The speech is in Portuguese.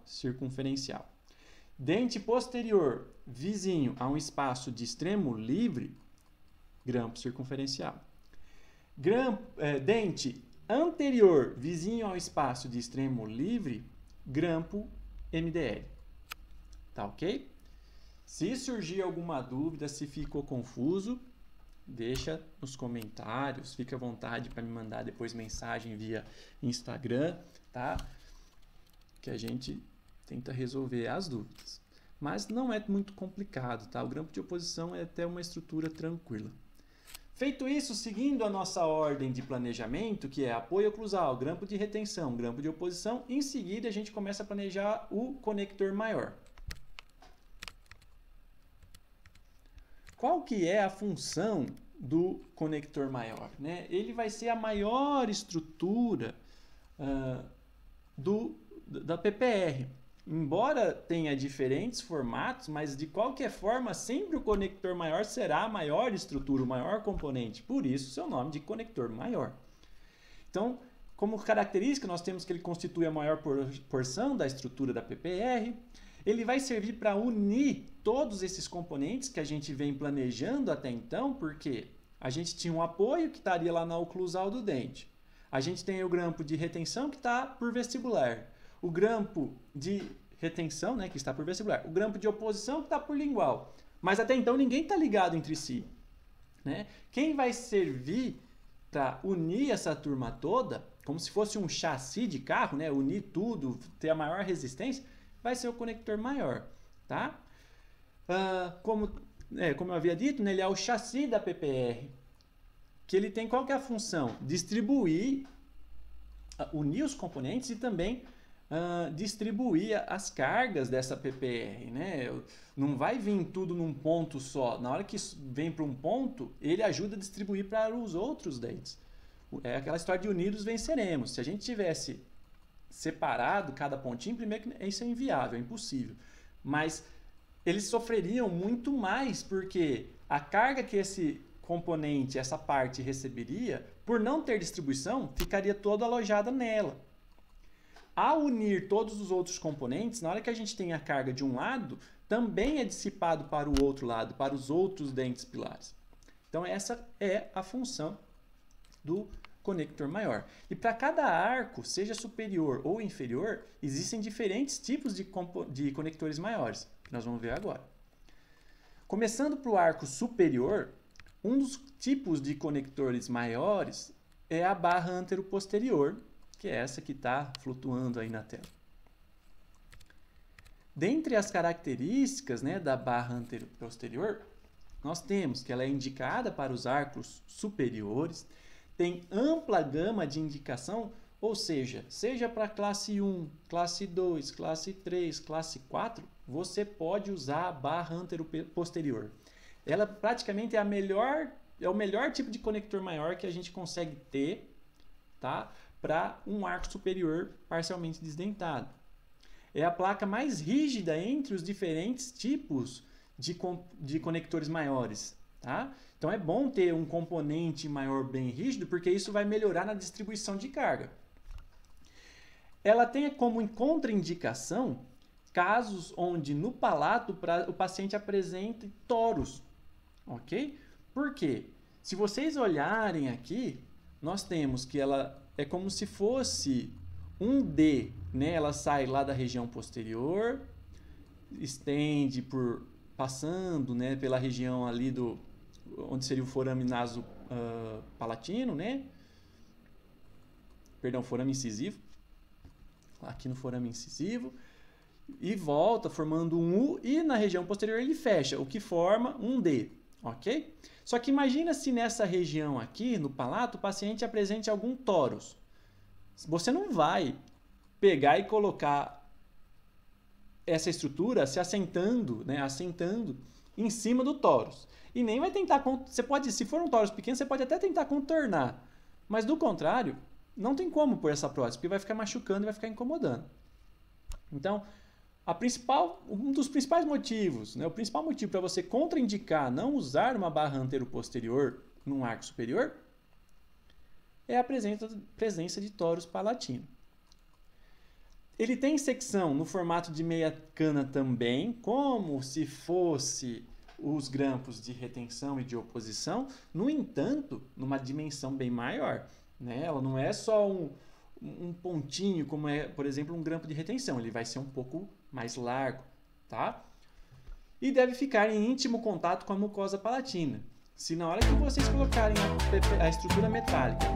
circunferencial. Dente posterior vizinho a um espaço de extremo livre, grampo circunferencial. Dente anterior vizinho ao espaço de extremo livre, grampo MDL. Tá ok? Se surgir alguma dúvida, se ficou confuso, deixa nos comentários, fique à vontade para me mandar depois mensagem via Instagram, tá? Que a gente tenta resolver as dúvidas. Mas não é muito complicado, tá? O grampo de oposição é até uma estrutura tranquila. Feito isso, seguindo a nossa ordem de planejamento, que é apoio oclusal, grampo de retenção, grampo de oposição, em seguida a gente começa a planejar o conector maior. Qual que é a função do conector maior, né? Ele vai ser a maior estrutura da PPR. Embora tenha diferentes formatos, mas de qualquer forma, sempre o conector maior será a maior estrutura, o maior componente. Por isso, seu nome de conector maior. Então, como característica, nós temos que ele constitui a maior porção da estrutura da PPR. Ele vai servir para unir todos esses componentes que a gente vem planejando até então, porque a gente tinha um apoio que estaria lá na oclusal do dente. A gente tem o grampo de retenção que está por vestibular. O grampo de retenção, né, que está por vestibular. O grampo de oposição que está por lingual. Mas até então ninguém está ligado entre si, né? Quem vai servir para unir essa turma toda, como se fosse um chassi de carro, né, unir tudo, ter a maior resistência, vai ser o conector maior, tá? Como eu havia dito, né, ele é o chassi da PPR, que ele tem qual que é a função? Distribuir, unir os componentes e também distribuir as cargas dessa PPR, né? Não vai vir tudo num ponto só. Na hora que vem para um ponto, ele ajuda a distribuir para os outros dentes. É aquela história de unidos venceremos. Se a gente tivesse separado cada pontinho, primeiro que isso é inviável, é impossível. Mas eles sofreriam muito mais, porque a carga que esse componente, essa parte receberia, por não ter distribuição, ficaria toda alojada nela. Ao unir todos os outros componentes, na hora que a gente tem a carga de um lado, também é dissipado para o outro lado, para os outros dentes pilares. Então essa é a função do conector maior. E para cada arco, seja superior ou inferior, existem diferentes tipos de conectores maiores, que nós vamos ver agora. Começando para o arco superior, um dos tipos de conectores maiores é a barra anteroposterior, que é essa que está flutuando aí na tela. Dentre as características, né, da barra anteroposterior, nós temos que ela é indicada para os arcos superiores, tem ampla gama de indicação, ou seja para classe 1, classe 2, classe 3, classe 4, você pode usar a barra anteroposterior. Ela praticamente é o melhor tipo de conector maior que a gente consegue ter, tá? Para um arco superior parcialmente desdentado. É a placa mais rígida entre os diferentes tipos de conectores maiores, tá? Então é bom ter um componente maior bem rígido, porque isso vai melhorar na distribuição de carga. Ela tem como contraindicação casos onde no palato o paciente apresente toros, ok? Por quê? Se vocês olharem aqui, nós temos que ela é como se fosse um D, né? Ela sai lá da região posterior, estende passando, né, pela região ali onde seria o forame naso palatino, né? Perdão, forame incisivo. Aqui no forame incisivo. E volta formando um U e na região posterior ele fecha, o que forma um D, ok? Só que imagina se nessa região aqui, no palato, o paciente apresente algum torus. Você não vai pegar e colocar essa estrutura se assentando, né, assentando em cima do torus. E nem vai tentar, se for um torus pequeno, você pode até tentar contornar. Mas do contrário, não tem como pôr essa prótese, porque vai ficar machucando e vai ficar incomodando. Então, um dos principais motivos, né, o principal motivo para você contraindicar não usar uma barra anteroposterior num arco superior é a presença de torus palatino. Ele tem secção no formato de meia cana também, como se fosse os grampos de retenção e de oposição, no entanto, numa dimensão bem maior, né? Ela não é só um pontinho, como é, por exemplo, um grampo de retenção, ele vai ser um pouco mais largo, tá? E deve ficar em íntimo contato com a mucosa palatina. Se na hora que vocês colocarem a estrutura metálica